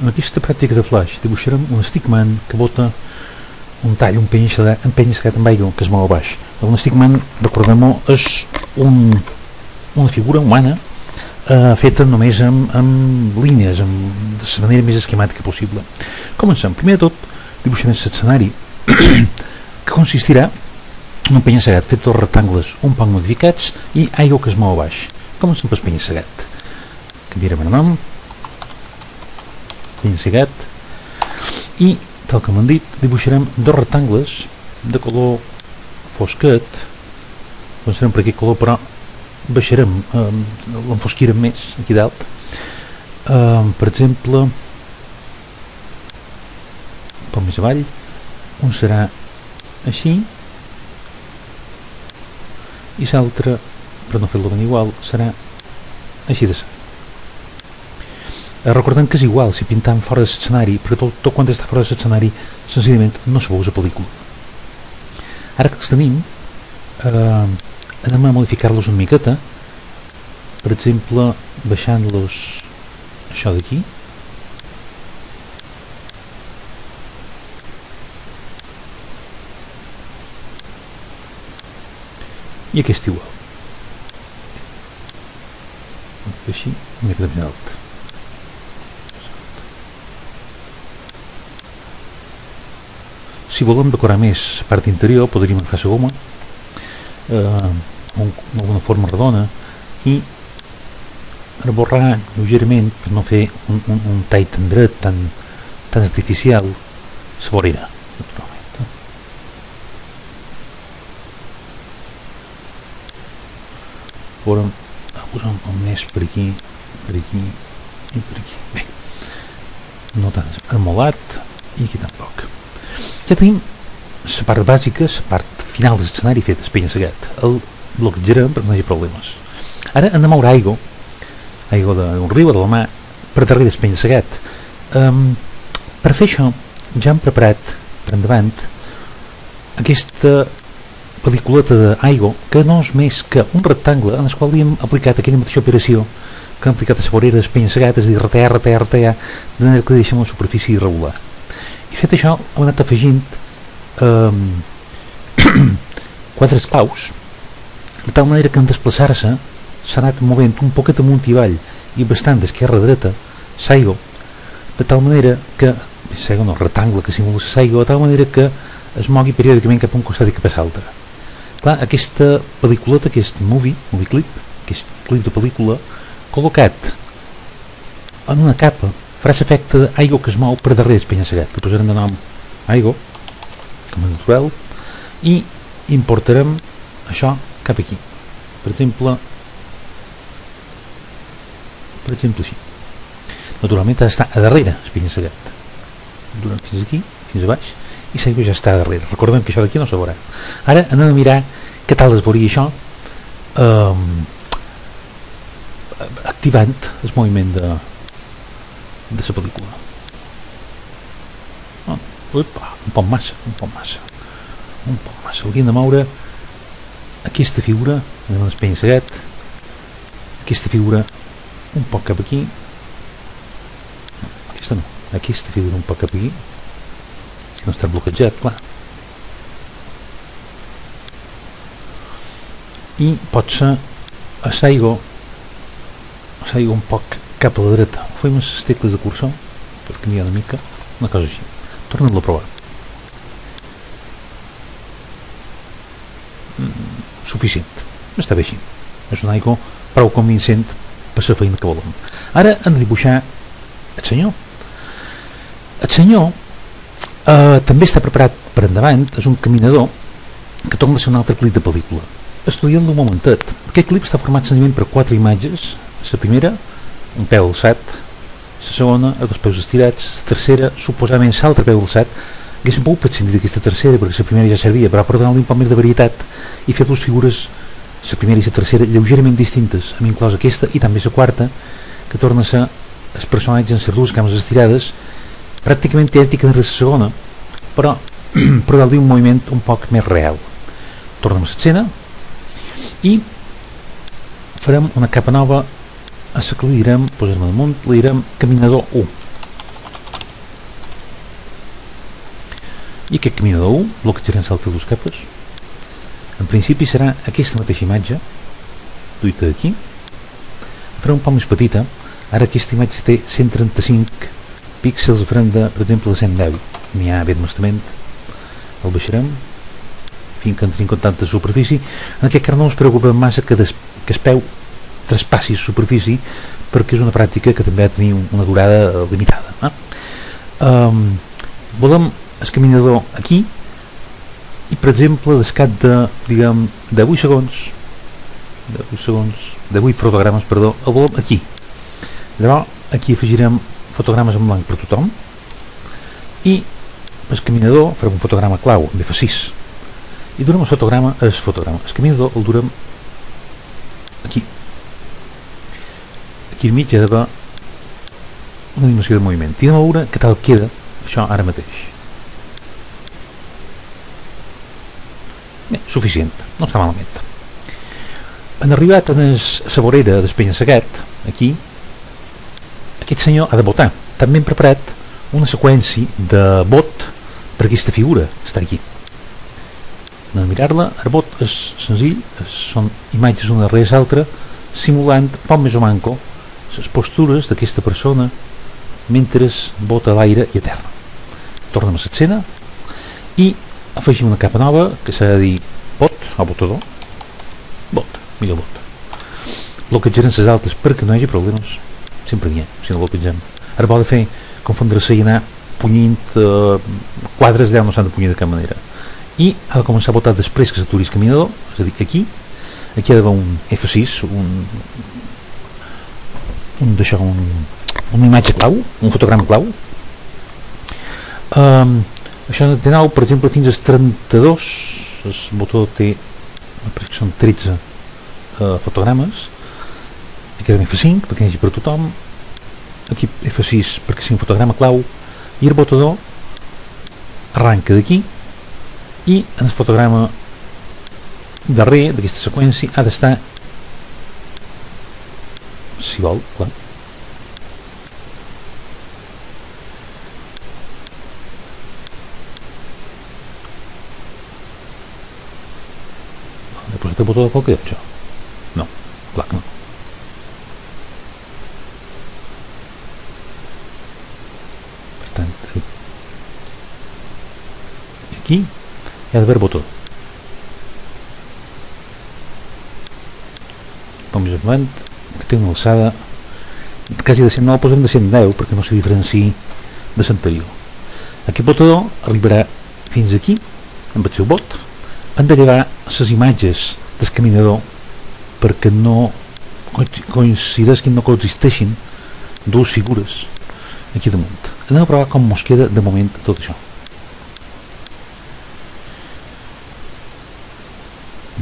En aquesta pràctica de flash dibuixarem un stickman que bota un tall, un penya-segat amb aigua que es mou a baix. Un stickman, recordem-ho, és una figura humana feta només amb línies, de la manera més esquemàtica possible. Comencem. Primer de tot, dibuixarem l'escenari que consistirà en un penya-segat fet dos rectangles un poc modificats i aigua que es mou a baix. Comencem pel penya-segat. Canviarem el nom, penya-segat, i tal com hem dit, dibuixarem dos rectangles de color fosquet. Començarem per aquest color, però baixarem, l'enfosquirem més aquí dalt. Per exemple, un poc més avall, un serà així i l'altre, per no fer-lo ben igual, serà així de ser. Recordem que és igual si pintam fora de l'escenari, perquè tot quan està fora de l'escenari senzillament no se veu la pel·lícula. Ara que els tenim, anem a modificar-los una miqueta, per exemple baixant-los això d'aquí, i aquest igual, així, una miqueta més alt. Si volem decorar més la part interior, podríem agafar la goma d'alguna forma redona i reborrar lleugerament per no fer un tall tan dret, tan artificial, la vorera, naturalment. Posem més per aquí i per aquí. Bé, no tant armolat, i aquí tampoc. Ja tenim la part bàsica, la part final de l'escenari fet, el penya-segat. El bloquejarem perquè no hi hagi problemes. Ara hem de moure aigua d'un riu o de la mà per darrere del penya-segat. Per fer això ja hem preparat per endavant aquesta pel·lículeta d'aigua que no és més que un rectangle en el qual hem aplicat aquella mateixa operació que hem aplicat a la vorera del penya-segat, és a dir, retallar, de manera que deixem la superfície irregular. I fet això hem anat afegint quadres claus de tal manera que en desplaçar-se s'ha anat movent un poquet amunt i avall i bastant d'esquerra a dreta l'aigua, de tal manera que el rectangle que simula l'aigua, de tal manera que es mogui periòdicament cap a un costat i cap a l'altre. Clar, aquesta pel·lículeta, aquest movie clip, aquest clip de pel·lícula col·locat en una capa farà l'efecte d'aigua que es mou per darrere del penya-segat. Li posarem de nom aigua com a natural i importarem això cap aquí, per exemple així. Naturalment ha d'estar a darrere el penya-segat, durant fins aquí, fins a baix, i l'aigua ja està a darrere. Recordem que això d'aquí no se veurà. Ara anem a mirar què tal es veuria això activant el moviment de la pel·lícula. Un poc massa. Hauríem de moure aquesta figura, anem a l'espenya-segat, aquesta figura un poc cap aquí, aquesta figura un poc cap aquí, no està bloquejat, clar. I pot ser a l'aigua un poc cap a la dreta. Ho fem amb les tecles de cursor per canviar una mica, una cosa així. Tornem-lo a provar. Suficient. Està bé així. És una aigua prou convincent per la feina que volem. Ara hem de dibuixar el senyor. El senyor també està preparat per endavant. És un caminador que torna a ser un altre clip de pel·lícula. Estudiem-lo un momentet. Aquest clip està format senzillament per 4 imatges. La primera, un peu alçat, la segona, els peus estirats, la tercera, suposadament l'altre peu alçat. Haguéssim pogut prescindir d'aquesta tercera perquè la primera ja servia, però per donar-li un poc més de varietat i fer dues figures, la primera i la tercera, lleugerament distintes, amb inclòs aquesta i també la quarta, que torna a ser el personatge en les dues cames estirades, pràcticament idèntica de la segona, però per donar-li un moviment un poc més real. Tornem a l'escena i farem una capa nova a la que li direm, posem damunt, li direm caminador 1. I aquest caminador 1, bloquejarem salta dues capes. En principi serà aquesta mateixa imatge, duita d'aquí. Farà un poc més petita. Ara aquesta imatge té 135 píxels, farem de, per exemple, de 110. N'hi ha bé d'amastament. El baixarem fins que entri en contacte de superfície. En aquest cas no ens preocupa massa que es peu traspassi superfície, perquè és una pràctica que també ha de tenir una durada limitada. Volem el caminador aquí i, per exemple, descat de 8 segons de 8 fotogrames, perdó, el volem aquí. Llavors aquí afegirem fotogrames en blanc per tothom i el caminador farem un fotograma clau amb F6 i durem el fotograma. El caminador el durem aquí al mig. Hi ha d'haver una animació de moviment. Anem a veure què tal queda això ara mateix. Bé, suficient, no està malament. Han arribat a la vorera del penya-segat. Aquí aquest senyor ha de votar. També hem preparat una seqüència de vot per aquesta figura. Està aquí. Anem a mirar-la. El vot és senzill, són imatges una darrere l'altra, simulant poc més o manco les postures d'aquesta persona mentre vota a l'aire i a terra. Tornem a l'escena i afegim una capa nova que s'ha de dir vot o votador. Vot, millor vot. Bloquejarem les altres perquè no hi hagi problemes. Sempre n'hi ha, si no bloquegem. Ara vol de fer confondre-se i anar punyint quadres 10 no s'han de punyir de cap manera. I ha de començar a votar després que s'aturi el caminador, és a dir, aquí ha d'haver un F6, una imatge clau, un fotograma clau. Això de nou, per exemple, fins als 32, el botó té, perquè són 13 fotogrames. Aquí quedem F5 perquè hi hagi per tothom, aquí F6 perquè sigui un fotograma clau, i el botador arranca d'aquí i en el fotograma darrer d'aquesta seqüència ha d'estar, si vol, clar. He posat el botó de qualque lloc, això? No, clar que no. Per tant, aquí hi ha d'haver botó. Com més endavant, que té una alçada quasi de 109, posem de 110 perquè no se diferenciï de l'anterior. Aquest botador arribarà fins aquí amb el seu vot. Han de llevar les imatges del caminador perquè no coincideixin, no coexisteixin dues figures aquí damunt. Anem a provar com ens queda de moment tot això.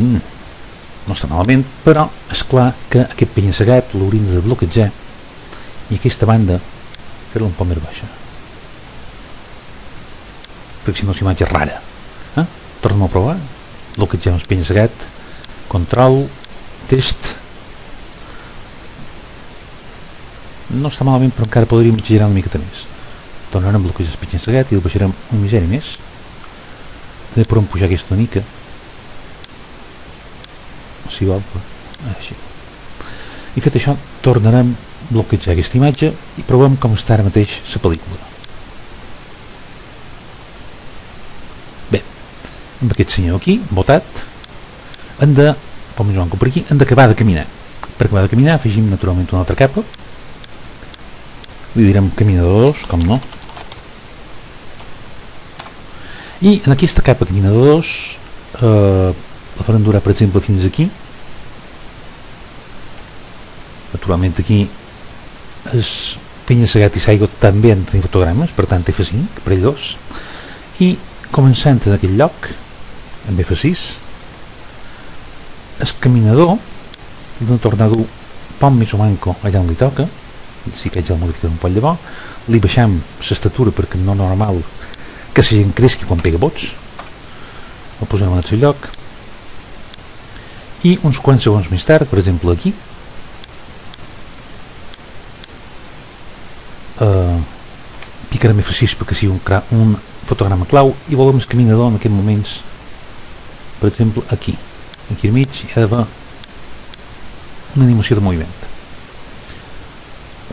No està malament, però és clar que aquest penya-segat l'hauríem de bloquejar i aquesta banda fer-la un poc més baixa, perquè si no la imatge és rara. Tornem a provar, bloquegem el penya-segat, control, test. No està malament, però encara podríem exagerar una miqueta més. Tornarem a bloquejar el penya-segat i el baixarem un miseri més. També podem pujar aquesta una mica, si vol, així. I fet això, tornarem a bloquejar aquesta imatge i provem com està ara mateix la pel·lícula. Bé, amb aquest senyor aquí, votat, hem de, com ens ho han per aquí, hem d'acabar de caminar. Per acabar de caminar afegim naturalment una altra capa, li direm caminador 2, com no, i en aquesta capa caminador 2 la farem durar, per exemple, fins aquí. Naturalment aquí el penya-segat i l'aigua també han de tenir fotogrames, per tant F5 per ell 2, i començant en aquell lloc amb F6 el caminador hem de tornar a dur poc més o manco allà on li toca. Si que ja el modificarem un poc de bo, li baixem l'estatura perquè no és normal que la gent cresqui quan pega bots, el posem en el seu lloc i uns quants segons més tard, per exemple aquí, picarem F6 perquè sigui un fotograma clau i volem el caminador en aquests moments, per exemple aquí al mig hi ha d'haver una animació de moviment.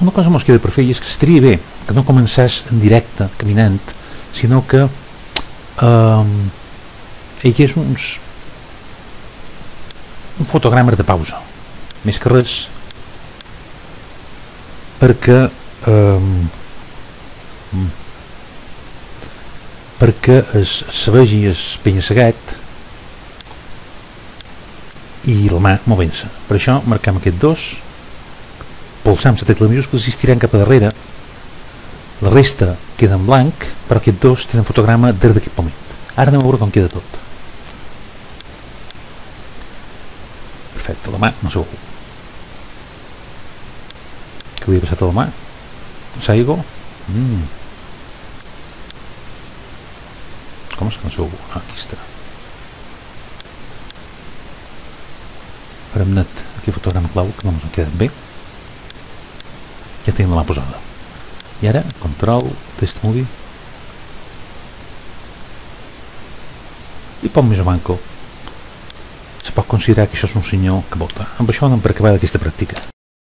Una cosa que ens queda per fer és que estaria bé que no començés en directe caminant, sinó que hi hagués un fotograma de pausa, més que res perquè se vegi el penya-segat i la mà movent-se. Per això marquem aquests dos, polsam la tecla majúscula i estirem cap a darrere. La resta queda en blanc, però aquests dos tenen fotograma des d'aquest moment. Ara anem a veure com queda tot. Perfecte, la mà no s'ho veu. Què li ha passat a la mà? Saigo? Com és que no s'ho veu? Aquí està. Farem net aquí el fotograma clau, que no ens en quedat bé. Ja tenim la mà posada. I ara, control, test movie. I poc més o manco. Se pot considerar que això és un senyor que volta. Amb això anem per acabar d'aquesta pràctica.